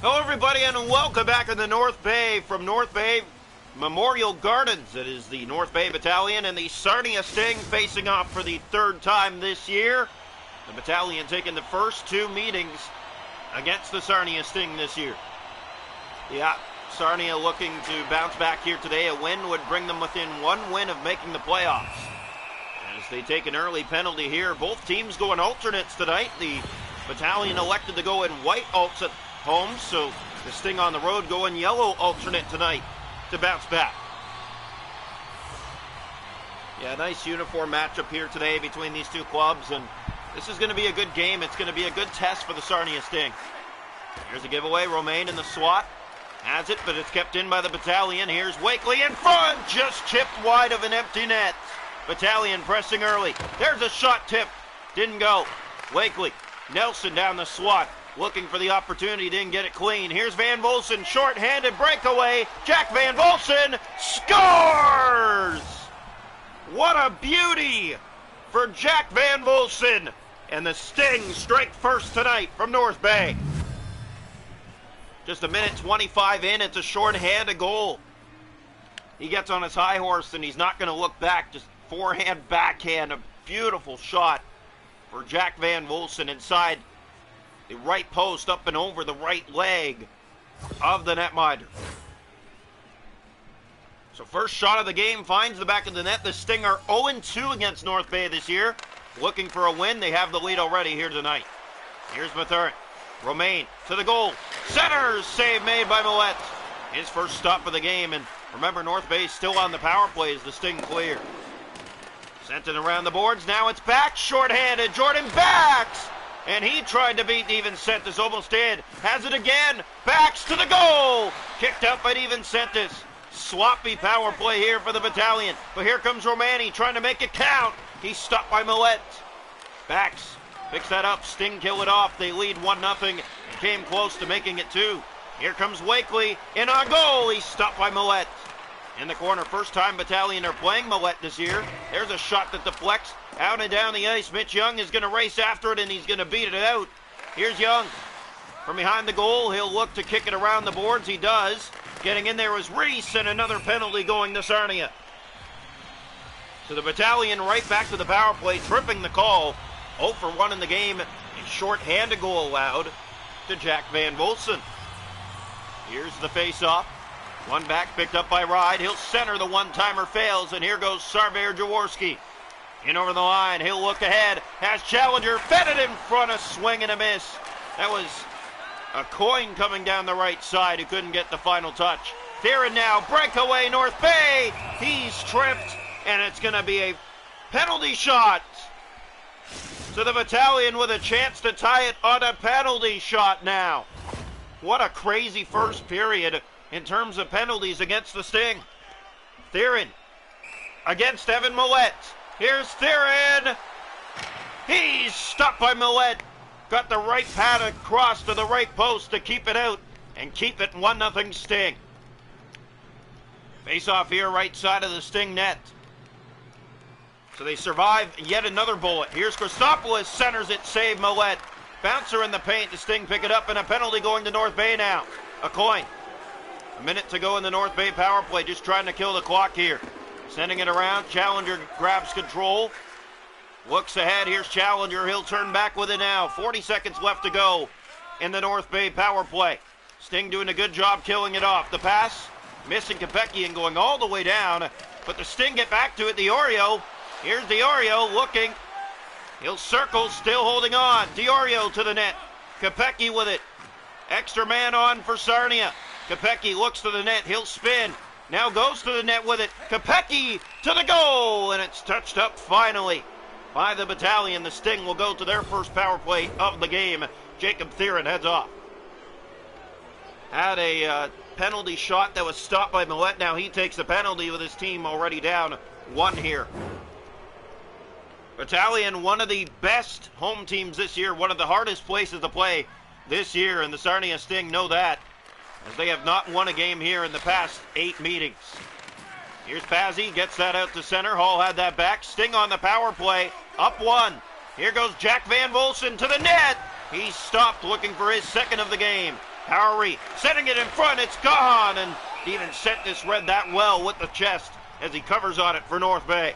Hello everybody and welcome back in the North Bay from North Bay Memorial Gardens. It is the North Bay Battalion and the Sarnia Sting facing off for the third time this year. The battalion taking the first two meetings against the Sarnia Sting this year. Yeah, Sarnia looking to bounce back here today. A win would bring them within one win of making the playoffs. As they take an early penalty here, both teams going alternates tonight. The battalion elected to go in white alts at home, so the Sting on the road go in yellow alternate tonight to bounce back. Yeah, nice uniform matchup here today between these two clubs, and this is going to be a good game. It's going to be a good test for the Sarnia Sting. Here's a giveaway. Romaine in the slot has it, but it's kept in by the battalion. Here's Wakely in front, just chipped wide of an empty net. Battalion pressing early. There's a shot tip, didn't go. Wakely, Nelson down the slot, looking for the opportunity, didn't get it clean. Here's Van Volsen, short-handed breakaway. Jack Van Volsen scores! What a beauty for Jack Van Volsen. And the Sting strike first tonight from North Bay. Just a minute 25 in, it's a short-handed goal. He gets on his high horse and he's not going to look back. Just forehand, backhand, a beautiful shot for Jack Van Volsen inside the right post, up and over the right leg of the netminder. So first shot of the game finds the back of the net. The Sting are 0-2 against North Bay this year. Looking for a win. They have the lead already here tonight. Here's Mathurin. Romaine to the goal. Centers save made by Millette. His first stop of the game. And remember, North Bay still on the power play as the Sting clear. Sent it around the boards. Now it's back. Short-handed. Jordan backs. And he tried to beat Devencentis, almost did. Has it again. Backs to the goal. Kicked out by Devencentis. Sloppy power play here for the battalion. But here comes Romani trying to make it count. He's stopped by Millette. Backs. Picks that up. Sting kill it off. They lead 1-0 and came close to making it 2. Here comes Wakely. In on goal. He's stopped by Millette. In the corner. First time battalion are playing Millette this year. There's a shot that deflects. Out and down the ice. Mitch Young is going to race after it, and he's going to beat it out. Here's Young. From behind the goal, he'll look to kick it around the boards. He does. Getting in there was Reese, and another penalty going to Sarnia. So the battalion right back to the power play, tripping the call. 0 for 1 in the game. A short-handed goal allowed to Jack Van Volsen. Here's the face-off. One back picked up by Ride. He'll center, the one-timer fails, and here goes Sarver Jaworski. In over the line, he'll look ahead, has Challenger, fed it in front, a swing and a miss. That was a coin coming down the right side who couldn't get the final touch. Theron now, breakaway, North Bay. He's tripped, and it's going to be a penalty shot. So the battalion with a chance to tie it on a penalty shot now. What a crazy first period in terms of penalties against the Sting. Theron against Evan Millette. Here's Theron. He's stopped by Millette. Got the right pad across to the right post to keep it out and keep it 1-0 Sting. Face off here, right side of the Sting net. So they survive yet another bullet. Here's Christopoulos, centers it, save Millette. Bouncer in the paint, the Sting pick it up, and a penalty going to North Bay now. A coin. A minute to go in the North Bay power play, just trying to kill the clock here. Sending it around, Challenger grabs control. Looks ahead, here's Challenger, he'll turn back with it now. 40 seconds left to go in the North Bay power play. Sting doing a good job killing it off. The pass, missing Kopecky and going all the way down. But the Sting get back to it, Diorio. Here's Diorio looking. He'll circle, still holding on. Diorio to the net. Kopecky with it. Extra man on for Sarnia. Kopecky looks to the net, he'll spin. Now goes to the net with it. Kopecky to the goal, and it's touched up finally by the battalion. The Sting will go to their first power play of the game. Jacob Theron heads off. Had a penalty shot that was stopped by Millette. Now he takes the penalty with his team already down 1 here. Battalion, one of the best home teams this year, one of the hardest places to play this year, and the Sarnia Sting know that, as they have not won a game here in the past 8 meetings. Here's Pazzi, gets that out to center. Hall had that back. Sting on the power play, up 1. Here goes Jack Van Volsen to the net. He stopped, looking for his second of the game. Howery setting it in front. It's gone. And even Sentis read that well with the chest as he covers on it for North Bay.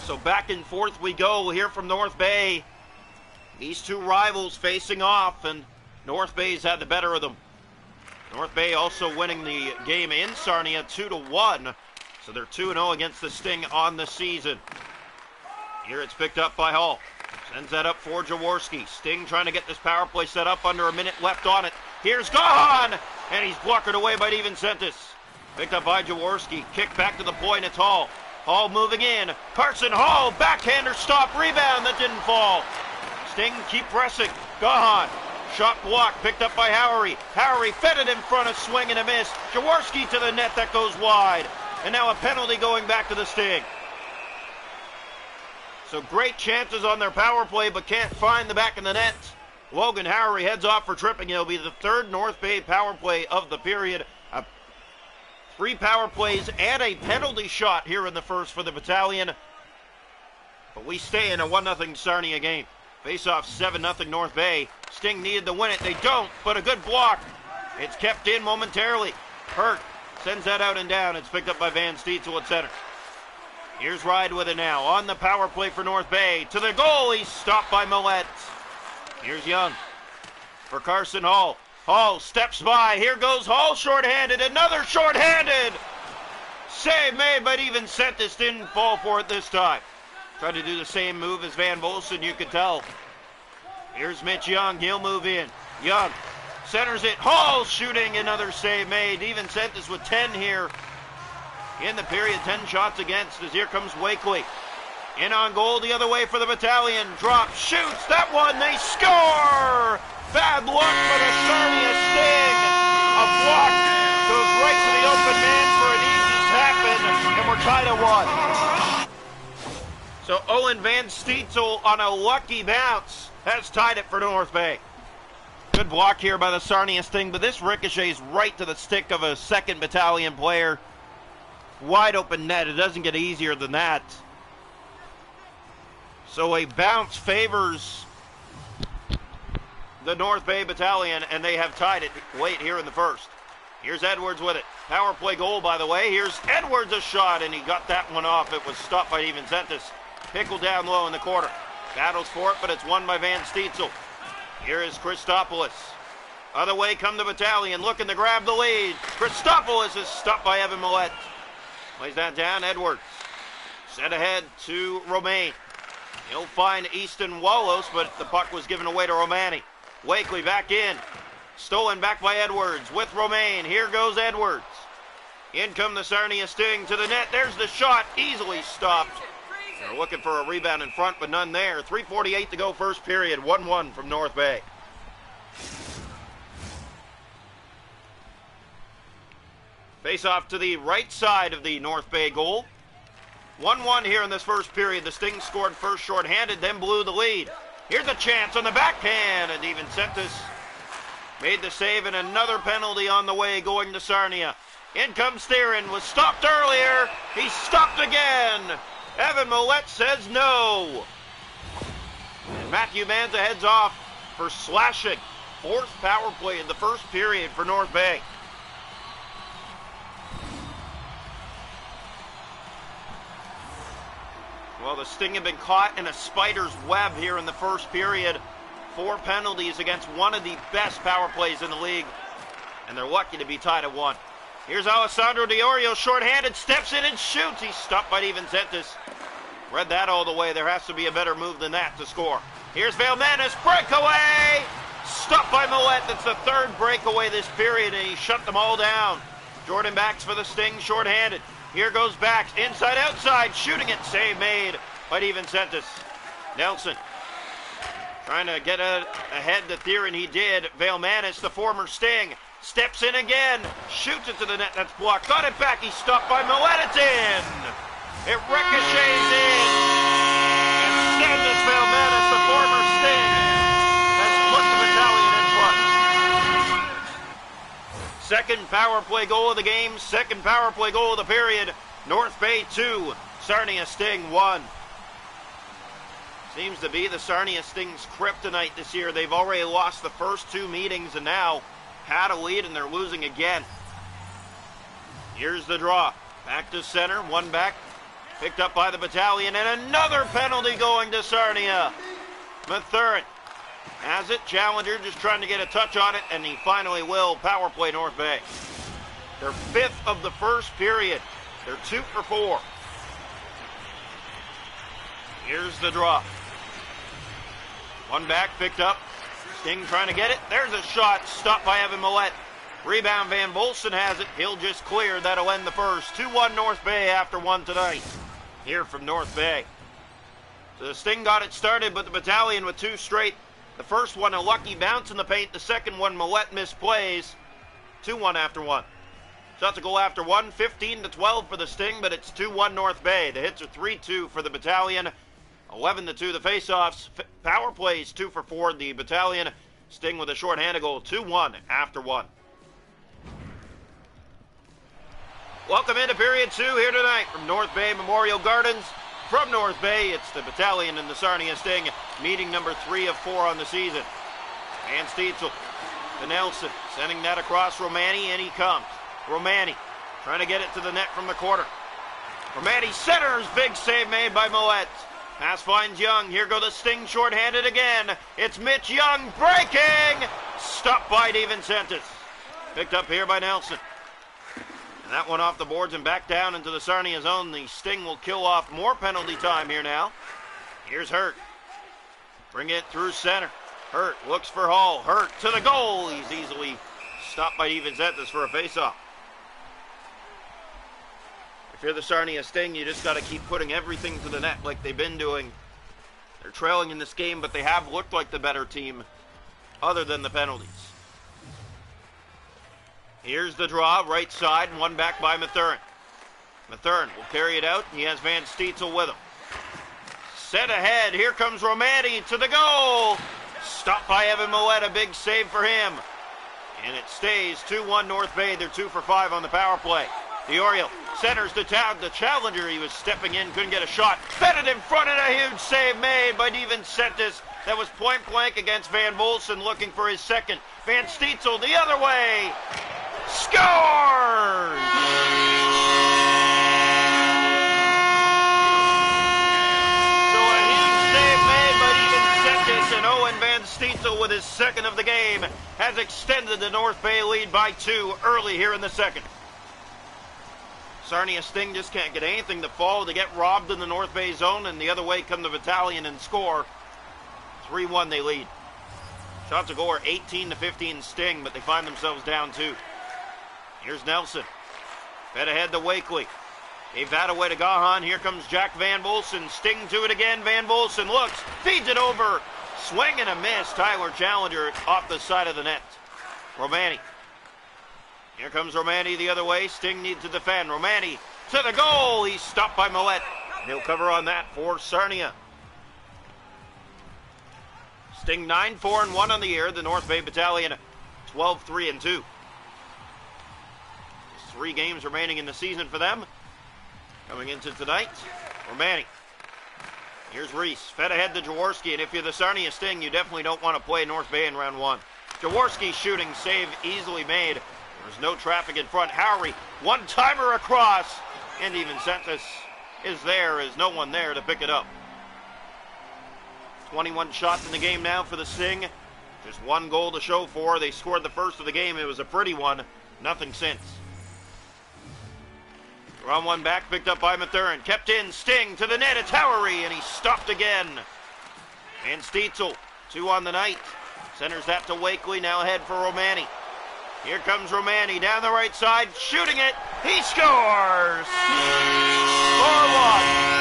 So back and forth we go. We'll hear from North Bay. These two rivals facing off, and North Bay's had the better of them. North Bay also winning the game in Sarnia 2-1. So they're 2-0 against the Sting on the season. Here it's picked up by Hall. Sends that up for Jaworski. Sting trying to get this power play set up, under a minute left on it. Here's gone! And he's blocked away by Steven Sentis. Picked up by Jaworski. Kick back to the point, it's Hall. Hall moving in. Carson Hall, backhander stop, rebound that didn't fall. Sting keep pressing. Gahan, shot blocked, picked up by Howery. Howery fed it in front, a swing and a miss. Jaworski to the net, that goes wide. And now a penalty going back to the Sting. So great chances on their power play, but can't find the back of the net. Logan Howery heads off for tripping. It'll be the third North Bay power play of the period. 3 power plays and a penalty shot here in the first for the Battalion. But we stay in a 1-0 Sarnia game. Face-off 7-0 North Bay. Sting needed to win it. They don't, but a good block. It's kept in momentarily. Hurt sends that out and down. It's picked up by Van Stietzel at center. Here's Ride with it now. On the power play for North Bay. To the goal. He's stopped by Millette. Here's Young for Carson Hall. Hall steps by. Here goes Hall shorthanded. Another shorthanded. Save made, but even Sentis didn't fall for it this time. Tried to do the same move as Van Bolsen, you could tell. Here's Mitch Young. He'll move in. Young centers it. Hall shooting. Another save made. Even Sentis with 10 here in the period. 10 shots against as here comes Wakely. In on goal the other way for the Battalion. Drop, shoots. That one. They score. Bad luck for the Sarnia Sting. A block goes right to the open man for an easy tap in, and we're tied at 1. So Owen Van Stietzel on a lucky bounce has tied it for North Bay. Good block here by the Sarnia Sting, but this ricochets right to the stick of a 2nd Battalion player. Wide open net. It doesn't get easier than that. So a bounce favors the North Bay Battalion, and they have tied it late here in the first. Here's Edwards with it. Power play goal, by the way. Here's Edwards a shot, and he got that one off. It was stopped by Steven Sentis. Pickle down low in the corner. Battles for it, but it's won by Van Stietzel. Here is Christopoulos. Other way come the Battalion, looking to grab the lead. Christopoulos is stopped by Evan Millette. Lays that down, Edwards. Set ahead to Romaine. He'll find Easton Wallace, but the puck was given away to Romani. Wakely back in. Stolen back by Edwards with Romaine. Here goes Edwards. In come the Sarnia Sting to the net. There's the shot. Easily stopped. They're looking for a rebound in front, but none there. 3:48 to go first period. 1-1 from North Bay. Face off to the right side of the North Bay goal. 1-1 here in this first period. The Sting scored first shorthanded, then blew the lead. Here's a chance on the backhand, and even Sentis made the save, and another penalty on the way going to Sarnia. In comes Theron, was stopped earlier. He's stopped again. Evan Millette says no. And Matthew Manza heads off for slashing. 4th power play in the first period for North Bay. Well, the Sting have been caught in a spider's web here in the first period. 4 penalties against one of the best power plays in the league. And they're lucky to be tied at 1. Here's Alessandro Diorio, shorthanded, steps in and shoots. He's stopped by Steven Sentis. Read that all the way. There has to be a better move than that to score. Here's Valmanis, breakaway! Stopped by Millette. That's the 3rd breakaway this period, and he shut them all down. Jordan Backs for the Sting, shorthanded. Here goes Backs, inside, outside, shooting it, save made by Steven Sentis. Nelson trying to get ahead to Theron, he did. Valmanis, the former Sting, steps in again, shoots it to the net, that's blocked. Got it back, he's stopped by Millette, it's in! It ricochets in! And Stannis Valmanis, the former Sting, has put the Battalion in front. 2nd power play goal of the game, 2nd power play goal of the period. North Bay 2, Sarnia Sting 1. Seems to be the Sarnia Sting's kryptonite this year. They've already lost the first 2 meetings and now had a lead and they're losing again. Here's the draw. Back to center, one back. Picked up by the Battalion, and another penalty going to Sarnia. Mathurin has it. Challenger just trying to get a touch on it, and he finally will. Power play North Bay. They're 5th of the first period. They're 2 for 4. Here's the draw. One back, picked up. Sting trying to get it. There's a shot. Stopped by Evan Millette. Rebound, Van Bolsen has it. He'll just clear. That'll end the first. 2-1 North Bay after 1 tonight. Here from North Bay. So the Sting got it started, but the Battalion with 2 straight. The first one, a lucky bounce in the paint. The second one, Millette misplays. 2-1 after 1. Shot to goal after 1. 15-12 for the Sting, but it's 2-1 North Bay. The hits are 3-2 for the Battalion. 11-2 the faceoffs. Power plays 2 for 4. The Battalion. Sting with a shorthanded goal. 2-1 after 1. Welcome into period 2 here tonight from North Bay Memorial Gardens. From North Bay, it's the Battalion and the Sarnia Sting, meeting number 3 of 4 on the season. Van Stietzel to Nelson, sending that across Romani, and he comes. Romani trying to get it to the net from the corner. Romani centers, big save made by Millette. Pass finds Young. Here go the Sting shorthanded again. It's Mitch Young breaking. Stopped by DeVincentis. Picked up here by Nelson. And that one off the boards and back down into the Sarnia zone. The Sting will kill off more penalty time here now. Here's Hurt. Bring it through center. Hurt looks for Hall. Hurt to the goal. He's easily stopped by DeVincentis for a faceoff. If you're the Sarnia Sting, you just got to keep putting everything to the net like they've been doing. They're trailing in this game, but they have looked like the better team other than the penalties. Here's the draw, right side, and one back by Mathurin. Mathurin will carry it out. He has Van Stietzel with him. Set ahead. Here comes Romani to the goal. Stopped by Evan Millette. A big save for him. And it stays 2-1 North Bay. They're 2 for 5 on the power play. DiOrio centers the Challenger. He was stepping in, couldn't get a shot. Fed it in front, and a huge save made by DeVincentis. That was point blank against Van Bolsen, looking for his second. Van Stietzel the other way. Scores! So a huge save made by DeVincentis, and Owen Van Stietzel with his second of the game has extended the North Bay lead by 2 early here in the second. Sarnia Sting just can't get anything to fall. They get robbed in the North Bay zone, and the other way come the Battalion and score. 3-1 they lead. Shots to goal are 18-15 Sting, but they find themselves down 2. Here's Nelson. Fed ahead to Wakely. Gave that away to Gahan. Here comes Jack Van Bolsen. Sting to it again. Van Bolsen looks, feeds it over. Swing and a miss. Tyler Challenger off the side of the net. Romani. Here comes Romani the other way. Sting needs to defend. Romani to the goal. He's stopped by Millette. And he'll cover on that for Sarnia. Sting 9-4-1 on the year. The North Bay Battalion 12-3-2. There's 3 games remaining in the season for them. Coming into tonight, Romani. Here's Reese. Fed ahead to Jaworski. And if you're the Sarnia Sting, you definitely don't want to play North Bay in round 1. Jaworski shooting save easily made. There's no traffic in front. Howery, one-timer across. And DeVincentis is there. Is no one there to pick it up. 21 shots in the game now for the Sting. Just 1 goal to show for. They scored the first of the game. It was a pretty one. Nothing since. Round 1 back, picked up by Mathurin. Kept in, Sting to the net. It's Howery, and he stopped again. And Stietzel, 2 on the night. Centers that to Wakely, now ahead for Romani. Here comes Romani down the right side, shooting it. He scores! 4-1.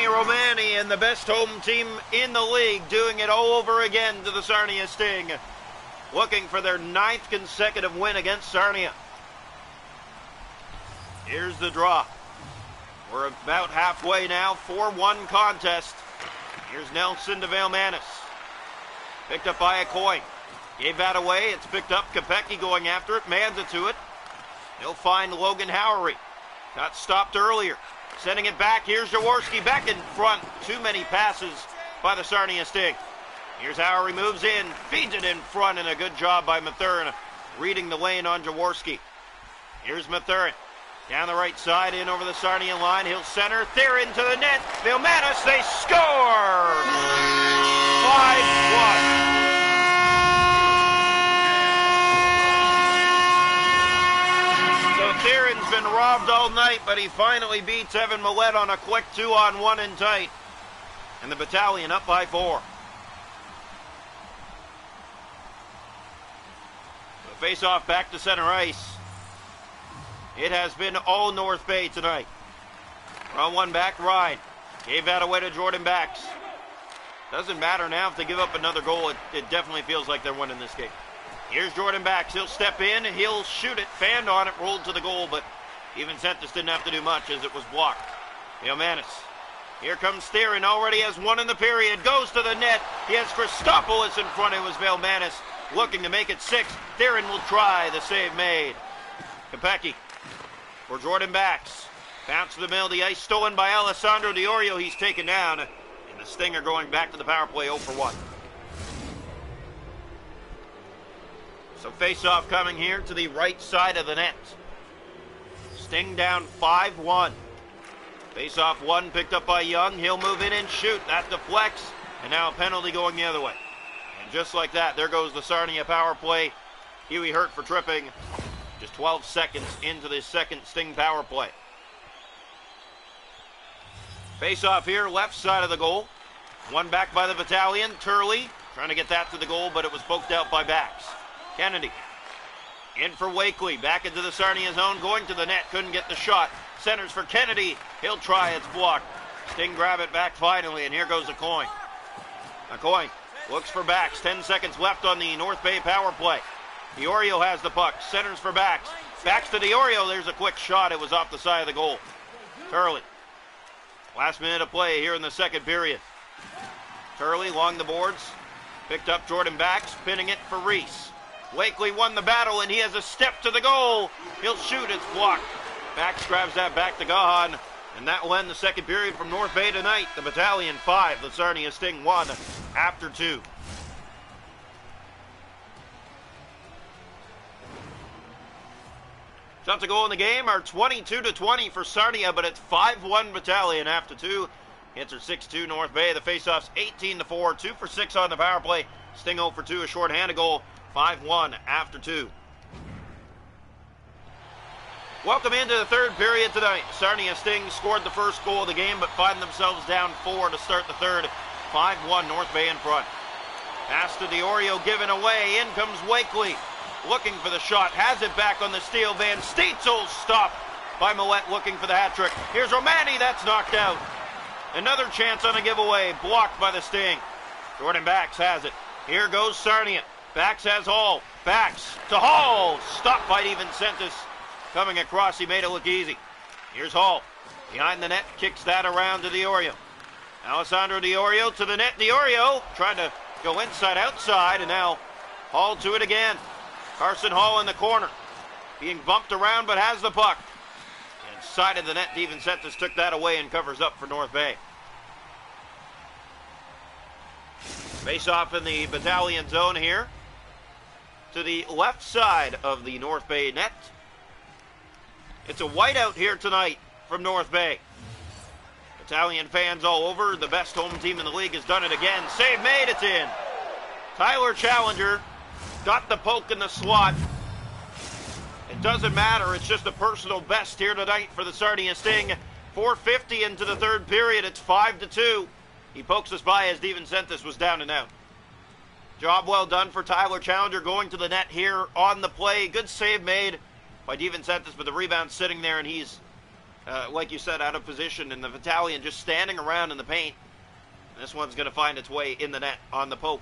Romani and the best home team in the league doing it all over again to the Sarnia Sting. Looking for their 9th consecutive win against Sarnia. Here's the draw. We're about halfway now. 4-1 contest. Here's Nelson to Vailmanis. Picked up by Acoy. Gave that away. It's picked up. Kopecky going after it. Manza to it. He'll find Logan Howery. Got stopped earlier. Sending it back. Here's Jaworski back in front. Too many passes by the Sarnia Sting. Here's Howery, moves in, feeds it in front, and a good job by Mathurin reading the lane on Jaworski. Here's Mathurin. Down the right side, in over the Sarnia line. He'll center. Theron to the net. Vilmanis, they score! 5-1. Theron's been robbed all night, but he finally beats Evan Millette on a quick 2-on-1 in tight. And the Battalion up by 4. So face-off back to center ice. It has been all North Bay tonight. Run one back, Ryan. Gave that away to Jordan Backs. Doesn't matter now if they give up another goal. It definitely feels like they're winning this game. Here's Jordan Backs. He'll step in. He'll shoot it. Fanned on it. Rolled to the goal, but even Sentis didn't have to do much as it was blocked. Vilmanis. Here comes Theron. Already has one in the period. Goes to the net. He has Christopoulos in front. It was Vilmanis looking to make it 6. Theron will try. The save made. Kopecky for Jordan Backs. Bounce to the middle. The ice stolen by Alessandro Diorio. He's taken down. And the Sting are going back to the power play 0 for 1. So face-off coming here to the right side of the net. Sting down 5-1. Face-off 1 picked up by Young. He'll move in and shoot. That deflects. And now a penalty going the other way. And just like that, there goes the Sarnia power play. Huey hurt for tripping. Just 12 seconds into the second Sting power play. Face-off here, left side of the goal. One back by the Battalion. Turley trying to get that to the goal, but it was poked out by Backs. Kennedy in for Wakely, back into the Sarnia zone, going to the net, couldn't get the shot. Centers for Kennedy, he'll try, it's blocked. Sting grab it back finally, and here goes a coin. A coin looks for Backs, 10 seconds left on the North Bay power play. Diorio has the puck, centers for Backs. Backs to Diorio, there's a quick shot, it was off the side of the goal. Turley, last minute of play here in the second period. Turley along the boards, picked up Jordan Backs, pinning it for Reese. Wakely won the battle, and he has a step to the goal. He'll shoot, it's blocked. Backs grabs that back to Gahan, and that will end the second period from North Bay tonight. The Battalion 5, the Sarnia Sting 1 after 2. Shots to goal in the game are 22-20 for Sarnia, but it's 5-1 Battalion after 2. Hits are 6-2 North Bay. The faceoffs 18-4, 2 for 6 on the power play. Sting 0 for 2, a short-handed goal. 5-1 after 2. Welcome into the third period tonight. Sarnia Sting scored the first goal of the game, but find themselves down 4 to start the third. 5-1 North Bay in front. Pass to Diorio given away. In comes Wakely. Looking for the shot. Has it back on the steal. Van Stietzel stopped by Millette looking for the hat trick. Here's Romani. That's knocked out. Another chance on a giveaway. Blocked by the Sting. Jordan Backs has it. Here goes Sarnia. Backs has Hall. Backs to Hall. Stopped by Steven Sentis. Coming across, he made it look easy. Here's Hall. Behind the net, kicks that around to Diorio. Alessandro Diorio to the net. Diorio trying to go inside, outside, and now Hall to it again. Carson Hall in the corner. Being bumped around, but has the puck. Inside of the net, Steven Sentis took that away and covers up for North Bay. Face off in the Battalion zone here. To the left side of the North Bay net. It's a whiteout here tonight from North Bay. Battalion fans all over. The best home team in the league has done it again. Save made, it's in. Tyler Challenger got the poke in the slot. It doesn't matter, it's just a personal best here tonight for the Sarnia Sting. 4:50 into the third period, it's 5-2. He pokes us by as Steven Sentis was down and out. Job well done for Tyler Challenger going to the net here on the play. Good save made by Steven Sentis, but the rebound sitting there, and he's, like you said, out of position, and the Battalion just standing around in the paint. And this one's going to find its way in the net on the poke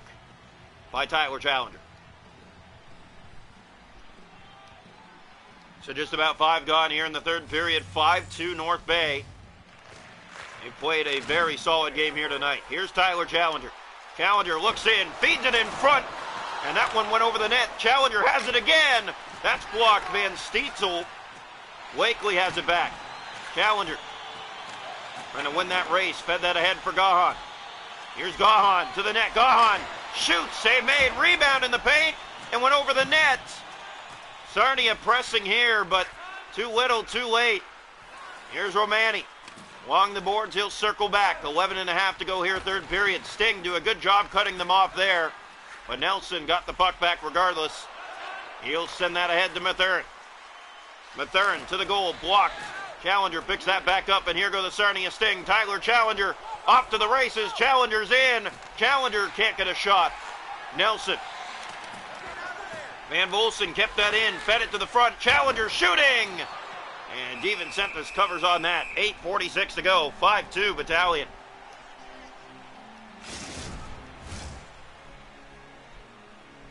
by Tyler Challenger. So just about 5 gone here in the third period. 5-2 North Bay. They played a very solid game here tonight. Here's Tyler Challenger. Challenger looks in, feeds it in front, and that one went over the net. Challenger has it again. That's blocked. Van Stietzel. Wakely has it back. Challenger trying to win that race. Fed that ahead for Gahan. Here's Gahan to the net. Gahan shoots. Save made. Rebound in the paint and went over the net. Sarnia pressing here, but too little, too late. Here's Romani. Along the boards, he'll circle back. 11.5 to go here, third period. Sting do a good job cutting them off there. But Nelson got the puck back regardless. He'll send that ahead to Mathurin. Mathurin to the goal, blocked. Challenger picks that back up, and here go the Sarnia Sting. Tyler Challenger off to the races. Challenger's in. Challenger can't get a shot. Nelson. Van Volsen kept that in, fed it to the front. Challenger shooting! And DeVincentis covers on that. 8:46 to go. 5-2 Battalion.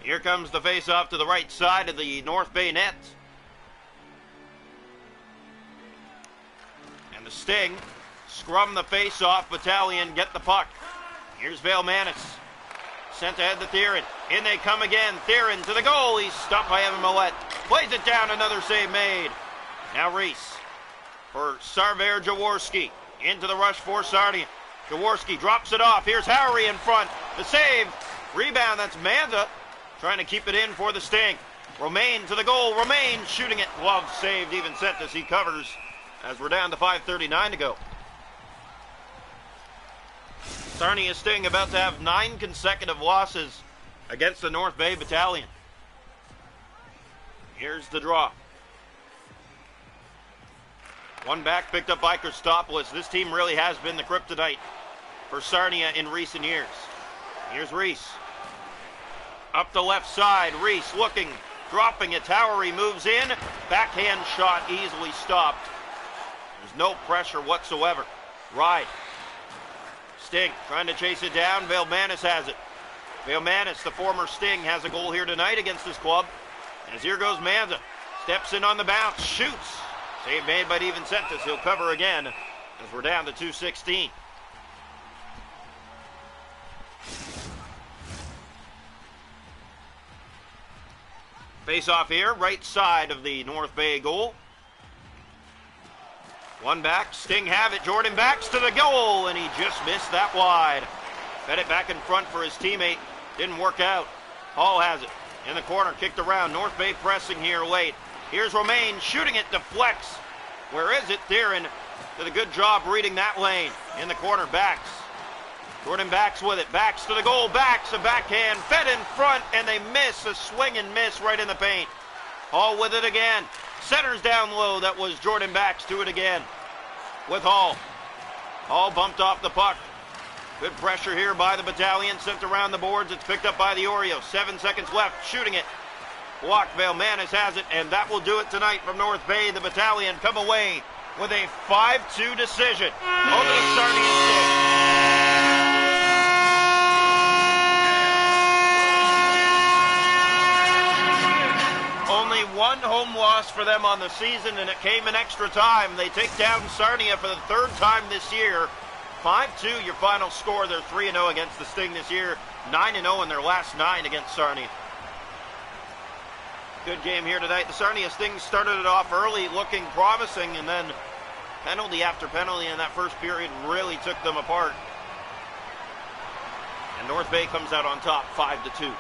Here comes the face-off to the right side of the North Bay net. And the Sting scrum the face-off. Battalion get the puck. Here's Vale Manis. Sent ahead to Theron. In they come again. Theron to the goal. He's stopped by Evan Millette. Plays it down. Another save made. Now Reese for Sarver Jaworski. Into the rush for Sarnia. Jaworski drops it off. Here's Howery in front. The save. Rebound. That's Manza. Trying to keep it in for the Sting. Romaine to the goal. Romaine shooting it. Glove saved. DeVincentis. He covers as we're down to 5:39 to go. Sarnia Sting about to have 9 consecutive losses against the North Bay Battalion. Here's the draw. One back picked up by Christopoulos. This team really has been the kryptonite for Sarnia in recent years. Here's Reese. Up the left side. Reese looking, dropping it. Towery moves in. Backhand shot easily stopped. There's no pressure whatsoever. Ride. Sting trying to chase it down. Vale Manis has it. Vale Manis, the former Sting, has a goal here tonight against his club. As here goes Manza. Steps in on the bounce. Shoots. Save made by DeVincentis. He'll cover again as we're down to 2:16. Face off here, right side of the North Bay goal. One back, Sting have it. Jordan backs to the goal, and he just missed that wide. Fed it back in front for his teammate. Didn't work out. Hall has it. In the corner, kicked around. North Bay pressing here late. Here's Romaine shooting it, deflects. Where is it? Theron did a good job reading that lane. In the corner, backs. Jordan backs with it. Backs to the goal. Backs a backhand. Fed in front, and they miss. A swing and miss right in the paint. Hall with it again. Centers down low. That was Jordan Backs. Do it again with Hall. Hall bumped off the puck. Good pressure here by the Battalion. Sent around the boards. It's picked up by the Oreos. 7 seconds left. Shooting it. Blocked. Vale Manis has it, and that will do it tonight from North Bay. The Battalion come away with a 5-2 decision over the Sarnia Sting. Only one home loss for them on the season, and it came in extra time. They take down Sarnia for the 3rd time this year. 5-2 your final score. They're 3-0 against the Sting this year. 9-0 in their last 9 against Sarnia. Good game here tonight. The Sarnia Sting started it off early, looking promising, and then penalty after penalty in that first period really took them apart. And North Bay comes out on top, 5-2.